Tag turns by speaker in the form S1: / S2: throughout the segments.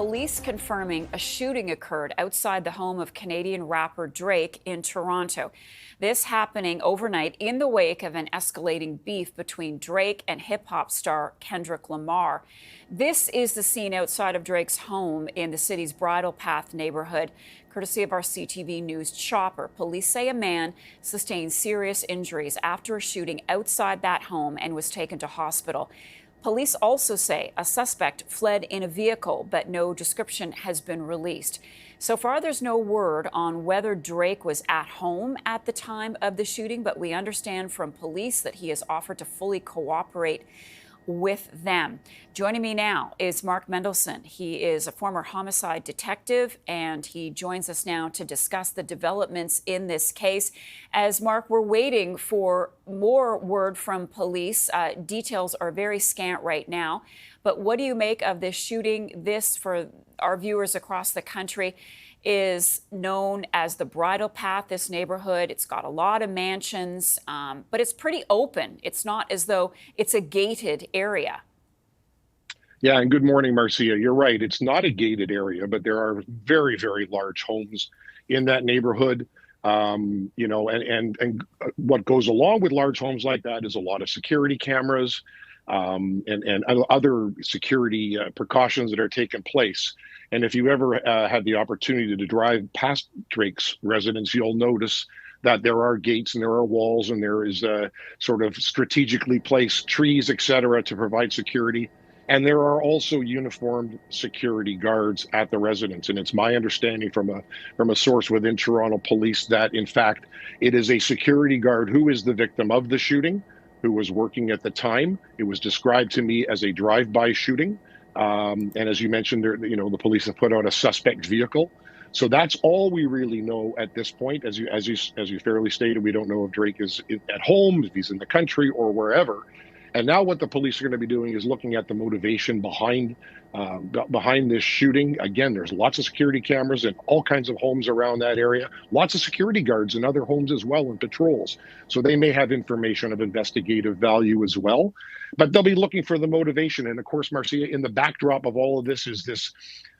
S1: police confirming a shooting occurred outside the home of Canadian rapper Drake in Toronto. This happening overnight in the wake of an escalating beef between Drake and hip hop star Kendrick Lamar. This is the scene outside of Drake's home in the city's Bridle Path neighborhood. Courtesy of our CTV News chopper, police say a man sustained serious injuries after a shooting outside that home and was taken to hospital. Police also say a suspect fled in a vehicle, but no description has been released. So far, there's no word on whether Drake was at home at the time of the shooting, but we understand from police that he has offered to fully cooperate with them. Joining me now is Mark Mendelson. He is a former homicide detective, and he joins us now to discuss the developments in this case. As Mark, we're waiting for more word from police. Details are very scant right now. But what do you make of this shooting? This, for our viewers across the country, is known as the Bridle Path, this neighborhood. It's got a lot of mansions, but it's pretty open. It's not as though it's a gated area.
S2: Yeah, and good morning, Marcia. You're right. It's not a gated area, but there are very, very large homes in that neighborhood. And what goes along with large homes like that is a lot of security cameras and other security precautions that are taking place. And if you ever had the opportunity to drive past Drake's residence, you'll notice that there are gates and there are walls and there is sort of strategically placed trees, et cetera, to provide security. And there are also uniformed security guards at the residence. And it's my understanding from a source within Toronto Police that, in fact, it is a security guard who is the victim of the shooting, who was working at the time. It was described to me as a drive-by shooting. And as you mentioned, the police have put out a suspect vehicle. So that's all we really know at this point. As you fairly stated, we don't know if Drake is at home, if he's in the country, or wherever. And now what the police are going to be doing is looking at the motivation behind this shooting. Again, there's lots of security cameras in all kinds of homes around that area, lots of security guards in other homes as well, and patrols. So they may have information of investigative value as well. But they'll be looking for the motivation. And of course, Marcia, in the backdrop of all of this is this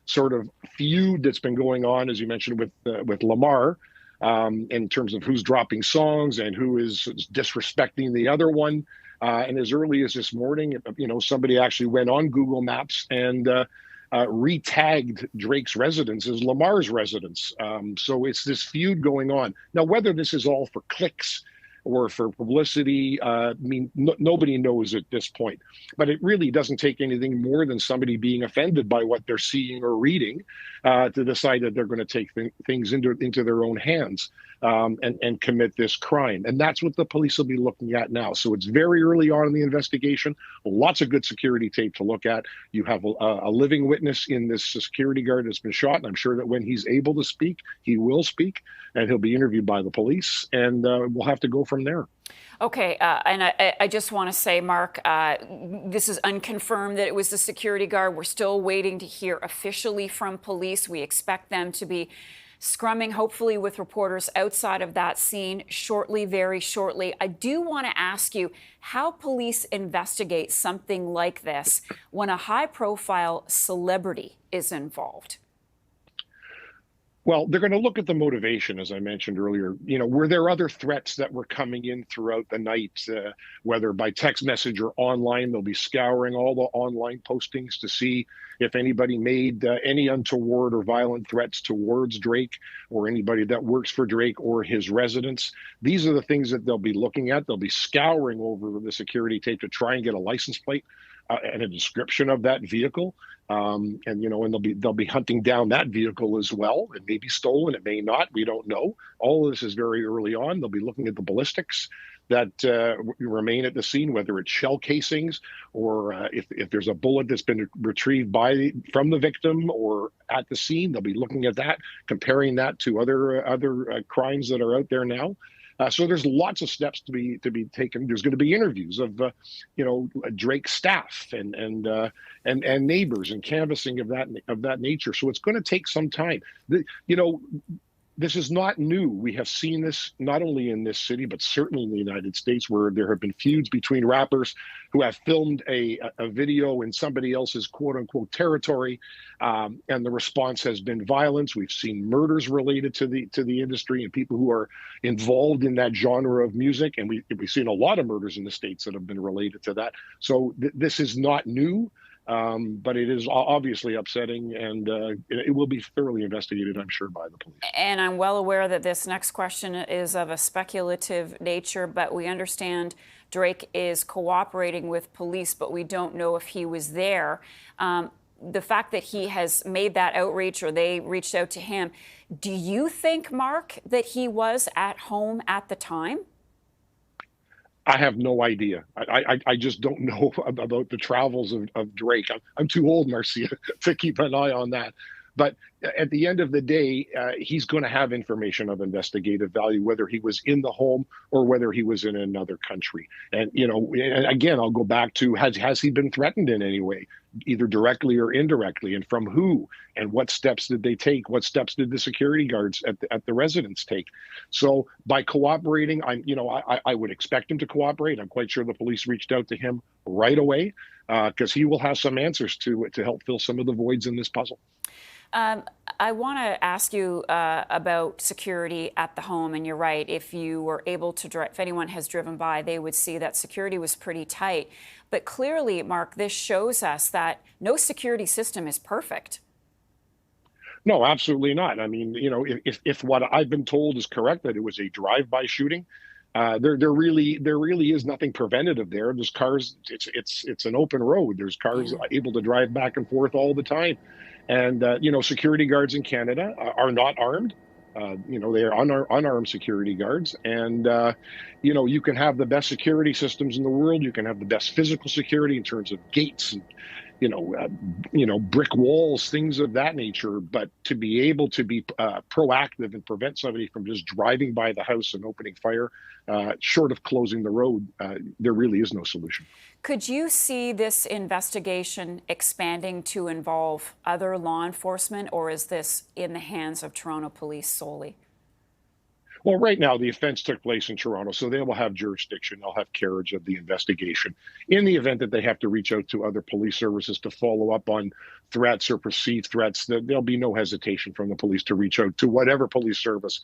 S2: sort of feud that's been going on, as you mentioned, with Lamar, in terms of who's dropping songs and who is disrespecting the other one. And as early as this morning, somebody actually went on Google Maps and re-tagged Drake's residence as Lamar's residence. So it's this feud going on. Now, whether this is all for clicks or for publicity, nobody knows at this point. But it really doesn't take anything more than somebody being offended by what they're seeing or reading to decide that they're going to take things into their own hands and commit this crime. And that's what the police will be looking at now. So it's very early on in the investigation. Lots of good security tape to look at. You have a living witness in this security guard that's been shot. And I'm sure that when he's able to speak, he will speak. And he'll be interviewed by the police. And we'll have to go from there.
S1: Okay, and I just want to say, Mark, this is unconfirmed that it was the security guard. We're still waiting to hear officially from police. We expect them to be scrumming, hopefully, with reporters outside of that scene shortly, very shortly. I do want to ask you how police investigate something like this when a high-profile celebrity is involved.
S2: Well, they're going to look at the motivation, as I mentioned earlier. Were there other threats that were coming in throughout the night, whether by text message or online? They'll be scouring all the online postings to see if anybody made any untoward or violent threats towards Drake or anybody that works for Drake or his residence. These are the things that they'll be looking at. They'll be scouring over the security tape to try and get a license plate and a description of that vehicle. And they'll be hunting down that vehicle as well. It may be stolen, it may not, we don't know. All of this is very early on. They'll be looking at the ballistics that remain at the scene, whether it's shell casings or if there's a bullet that's been retrieved from the victim or at the scene. They'll be looking at that, comparing that to other crimes that are out there now. So there's lots of steps to be taken. There's going to be interviews of Drake's staff and neighbors and canvassing of that nature. So it's going to take some time. This is not new. We have seen this not only in this city, but certainly in the United States, where there have been feuds between rappers who have filmed a video in somebody else's quote unquote territory, and the response has been violence. We've seen murders related to the industry and people who are involved in that genre of music, and we've seen a lot of murders in the States that have been related to that. So this is not new. But it is obviously upsetting, and it will be thoroughly investigated, I'm sure, by the police.
S1: And I'm well aware that this next question is of a speculative nature, but we understand Drake is cooperating with police, but we don't know if he was there. The fact that he has made that outreach, or they reached out to him, do you think, Mark, that he was at home at the time?
S2: I have no idea. I just don't know about the travels of Drake. I'm too old, Marcia, to keep an eye on that. But at the end of the day, he's going to have information of investigative value, whether he was in the home or whether he was in another country. And, and again, I'll go back to, has he been threatened in any way, either directly or indirectly, and from who? And what steps did they take? What steps did the security guards at the residence take? So by cooperating, I would expect him to cooperate. I'm quite sure the police reached out to him right away, because he will have some answers to help fill some of the voids in this puzzle.
S1: I want to ask you about security at the home, and you're right. If you were able to drive, if anyone has driven by, they would see that security was pretty tight. But clearly, Mark, this shows us that no security system is perfect.
S2: No, absolutely not. I mean, if what I've been told is correct, that it was a drive-by shooting, there really is nothing preventative there. There's cars. It's an open road. There's cars able to drive back and forth all the time. And, security guards in Canada are not armed. They are unarmed security guards. And, you can have the best security systems in the world. You can have the best physical security in terms of gates and, brick walls, things of that nature. But to be able to be proactive and prevent somebody from just driving by the house and opening fire, short of closing the road, there really is no solution.
S1: Could you see this investigation expanding to involve other law enforcement, or is this in the hands of Toronto Police solely?
S2: Well, right now, the offense took place in Toronto, so they will have jurisdiction. They'll have carriage of the investigation. In the event that they have to reach out to other police services to follow up on threats or perceived threats, there'll be no hesitation from the police to reach out to whatever police service,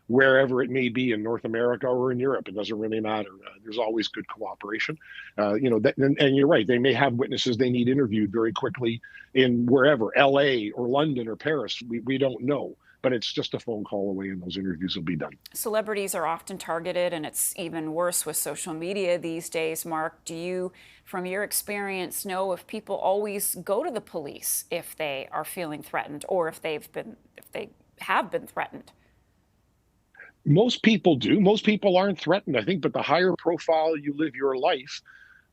S2: wherever it may be in North America or in Europe. It doesn't really matter. There's always good cooperation. And you're right. They may have witnesses they need interviewed very quickly in wherever, LA or London or Paris. We don't know. But it's just a phone call away, and those interviews will be done.
S1: Celebrities are often targeted, and it's even worse with social media these days. Mark, do you, from your experience, know if people always go to the police if they are feeling threatened, or if they have been threatened?
S2: Most people do. Most people aren't threatened, I think, but the higher profile you live your life,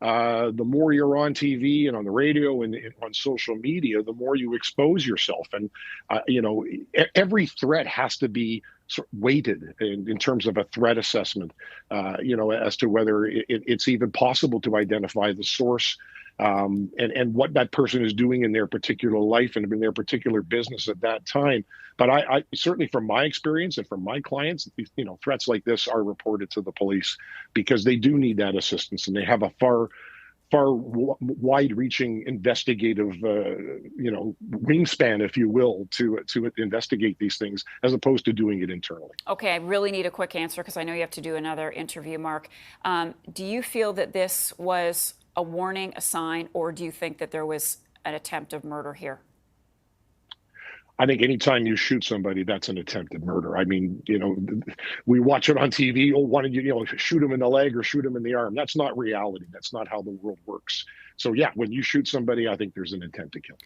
S2: the more you're on TV and on the radio and on social media, the more you expose yourself. And, every threat has to be weighted in terms of a threat assessment, as to whether it's even possible to identify the source, and what that person is doing in their particular life and in their particular business at that time. But I certainly, from my experience and from my clients, threats like this are reported to the police because they do need that assistance, and they have a far wide-reaching investigative, wingspan, if you will, to investigate these things, as opposed to doing it internally.
S1: Okay, I really need a quick answer because I know you have to do another interview, Mark. Do you feel that this was a warning, a sign, or do you think that there was an attempt of murder here?
S2: I think anytime you shoot somebody, that's an attempted murder. I mean, we watch it on TV. Oh, why don't you, shoot him in the leg or shoot him in the arm? That's not reality. That's not how the world works. So, yeah, when you shoot somebody, I think there's an intent to kill.